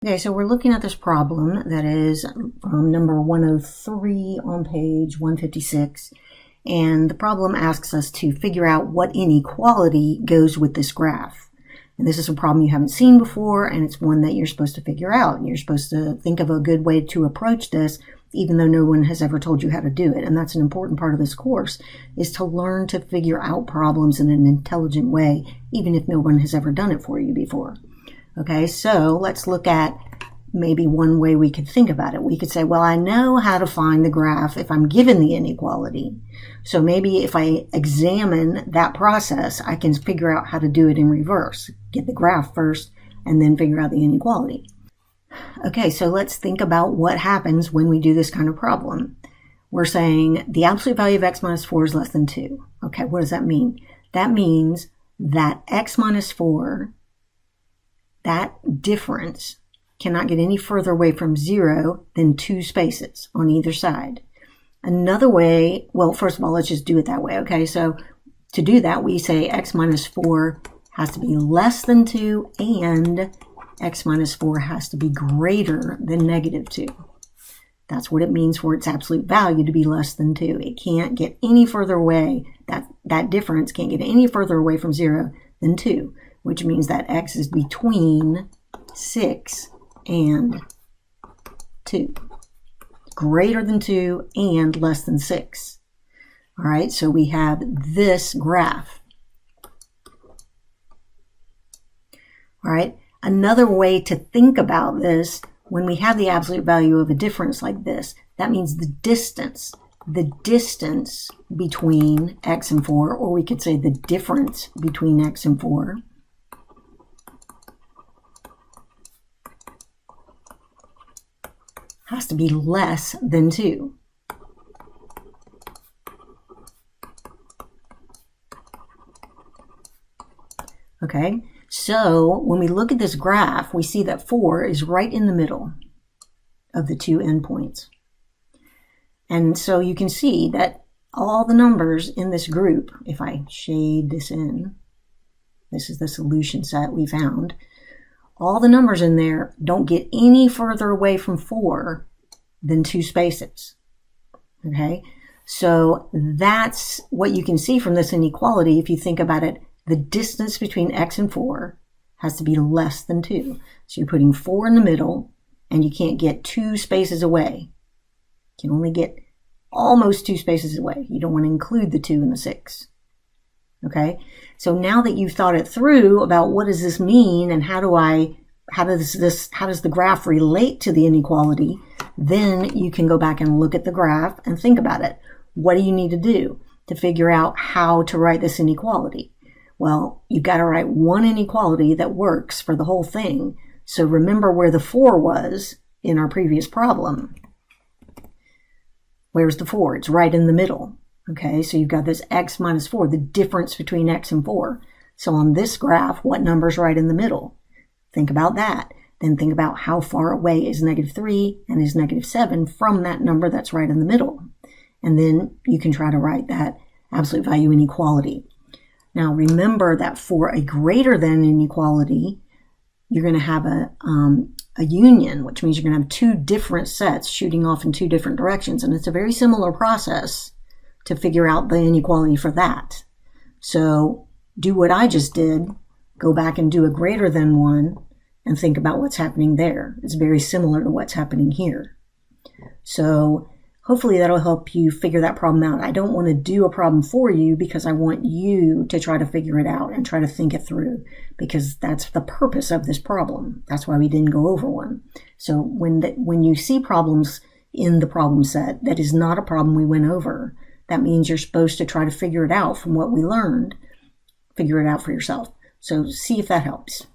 Okay, so we're looking at this problem that is from number 103 on page 156, and the problem asks us to figure out what inequality goes with this graph. And this is a problem you haven't seen before, and it's one that you're supposed to figure out. And you're supposed to think of a good way to approach this, even though no one has ever told you how to do it. And that's an important part of this course, is to learn to figure out problems in an intelligent way, even if no one has ever done it for you before. Okay, so let's look at maybe one way we could think about it. We could say, well, I know how to find the graph if I'm given the inequality. So maybe if I examine that process, I can figure out how to do it in reverse. Get the graph first and then figure out the inequality. Okay, so let's think about what happens when we do this kind of problem. We're saying the absolute value of x minus 4 is less than 2. Okay, what does that mean? That means that x minus 4, that difference cannot get any further away from 0 than 2 spaces on either side. Another way, well, first of all, let's just do it that way, okay? So to do that, we say x minus 4 has to be less than 2 and x minus 4 has to be greater than negative 2. That's what it means for its absolute value to be less than 2. It can't get any further away, that difference can't get any further away from 0 than 2, which means that x is between 6 and 2. Greater than 2 and less than 6. All right, so we have this graph. All right, another way to think about this, when we have the absolute value of a difference like this, that means the distance between x and 4, or we could say the difference between x and 4, has to be less than 2. Okay, so when we look at this graph, we see that 4 is right in the middle of the two endpoints. And so you can see that all the numbers in this group, if I shade this in, this is the solution set we found, all the numbers in there don't get any further away from 4 than 2 spaces. Okay, so that's what you can see from this inequality. If you think about it, the distance between x and 4 has to be less than 2. So you're putting 4 in the middle, and you can't get 2 spaces away. You can only get almost 2 spaces away. You don't want to include the 2 and the 6. Okay, so now that you've thought it through about what does this mean and how does the graph relate to the inequality, then you can go back and look at the graph and think about it. What do you need to do to figure out how to write this inequality? Well, you've got to write one inequality that works for the whole thing. So remember where the 4 was in our previous problem. Where's the 4? It's right in the middle. Okay, so you've got this x minus 4, the difference between x and 4. So on this graph, what number's right in the middle? Think about that. Then think about how far away is negative 3 and is negative 7 from that number that's right in the middle. And then you can try to write that absolute value inequality. Now remember that for a greater than inequality, you're going to have a union, which means you're going to have 2 different sets shooting off in 2 different directions. And it's a very similar process to figure out the inequality for that. So do what I just did, go back and do a greater than one and think about what's happening there. It's very similar to what's happening here. So hopefully that'll help you figure that problem out. I don't want to do a problem for you because I want you to try to figure it out and try to think it through, because that's the purpose of this problem. That's why we didn't go over one. So when you see problems in the problem set that is not a problem we went over, that means you're supposed to try to figure it out from what we learned. Figure it out for yourself. So see if that helps.